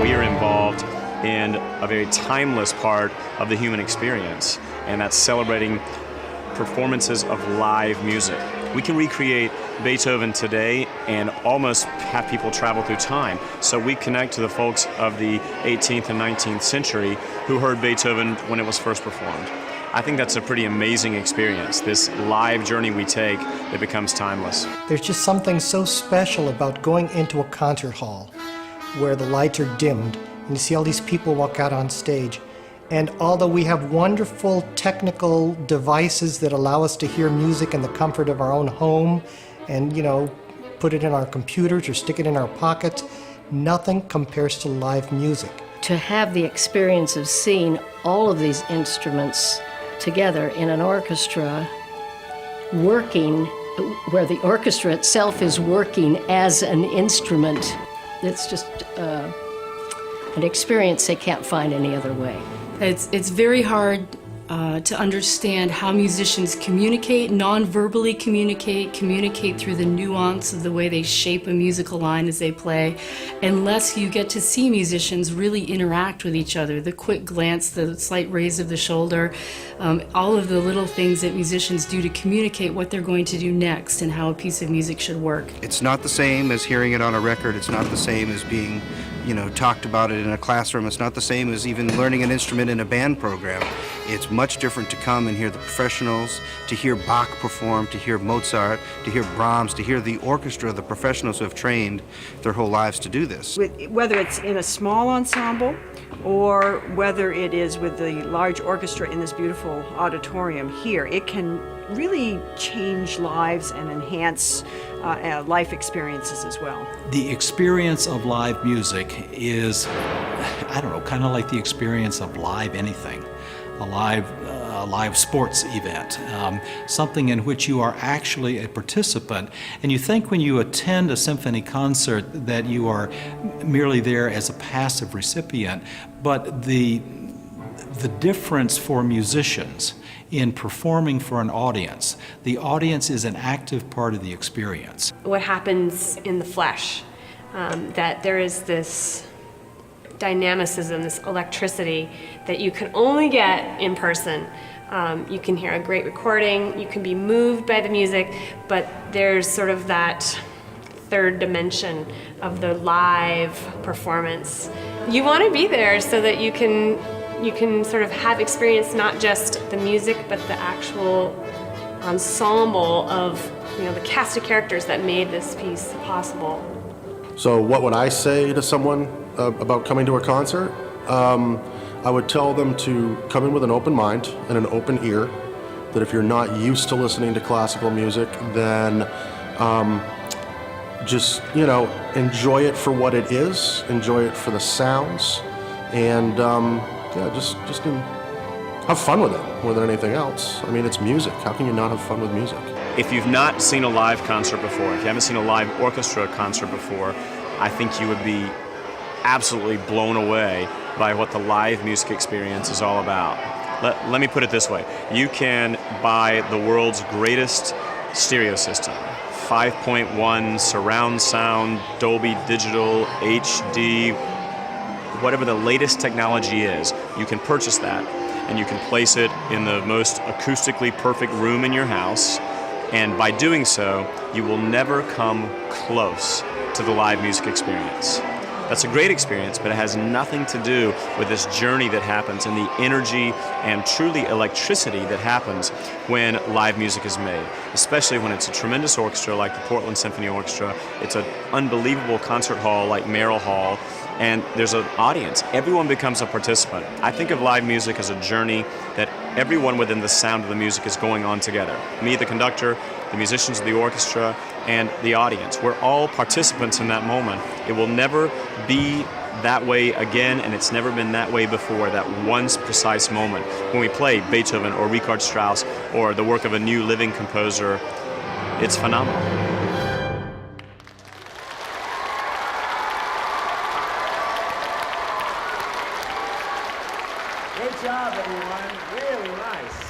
we are involved in a very timeless part of the human experience, and that's celebrating performances of live music. We can recreate Beethoven today and almost have people travel through time. So we connect to the folks of the 18th and 19th century who heard Beethoven when it was first performed. I think that's a pretty amazing experience, this live journey we take that becomes timeless. There's just something so special about going into a concert hall where the lights are dimmed and you see all these people walk out on stage. And although we have wonderful technical devices that allow us to hear music in the comfort of our own home and, put it in our computers or stick it in our pockets, nothing compares to live music. To have the experience of seeing all of these instruments together in an orchestra working, where the orchestra itself is working as an instrument, it's just an experience they can't find any other way. It's very hard to understand how musicians communicate, non-verbally communicate through the nuance of the way they shape a musical line as they play, unless you get to see musicians really interact with each other. The quick glance, the slight raise of the shoulder, all of the little things that musicians do to communicate what they're going to do next and how a piece of music should work. It's not the same as hearing it on a record. It's not the same as being talked about it in a classroom. It's not the same as even learning an instrument in a band program. It's much different to come and hear the professionals, to hear Bach perform, to hear Mozart, to hear Brahms, to hear the orchestra, the professionals who have trained their whole lives to do this. Whether it's in a small ensemble or whether it is with the large orchestra in this beautiful auditorium here, it can really change lives and enhance life experiences as well. The experience of live music is, kind of like the experience of live anything, a live sports event, something in which you are actually a participant. And you think when you attend a symphony concert that you are merely there as a passive recipient, but the difference for musicians in performing for an audience, the audience is an active part of the experience. What happens in the flesh, that there is this dynamicism, this electricity that you can only get in person. You can hear a great recording, you can be moved by the music, but there's sort of that third dimension of the live performance. You want to be there so that you can sort of have experience not just the music, but the actual ensemble of the cast of characters that made this piece possible. So what would I say to someone about coming to a concert? I would tell them to come in with an open mind and an open ear, that if you're not used to listening to classical music, then just enjoy it for what it is, enjoy it for the sounds, and just have fun with it more than anything else. I mean, it's music. How can you not have fun with music? If you've not seen a live concert before, if you haven't seen a live orchestra concert before, I think you would be absolutely blown away by what the live music experience is all about. Let me put it this way. You can buy the world's greatest stereo system, 5.1 surround sound, Dolby Digital, HD, whatever the latest technology is, you can purchase that and you can place it in the most acoustically perfect room in your house, and by doing so, you will never come close to the live music experience. That's a great experience, but it has nothing to do with this journey that happens and the energy and truly electricity that happens when live music is made, especially when it's a tremendous orchestra like the Portland Symphony Orchestra. It's an unbelievable concert hall like Merrill Hall, and there's an audience. Everyone becomes a participant. I think of live music as a journey that everyone within the sound of the music is going on together. Me, the conductor, the musicians of the orchestra, and the audience. We're all participants in that moment. It will never be that way again, and it's never been that way before, that one precise moment. When we play Beethoven or Richard Strauss or the work of a new living composer, it's phenomenal. Good job, everyone. Really nice.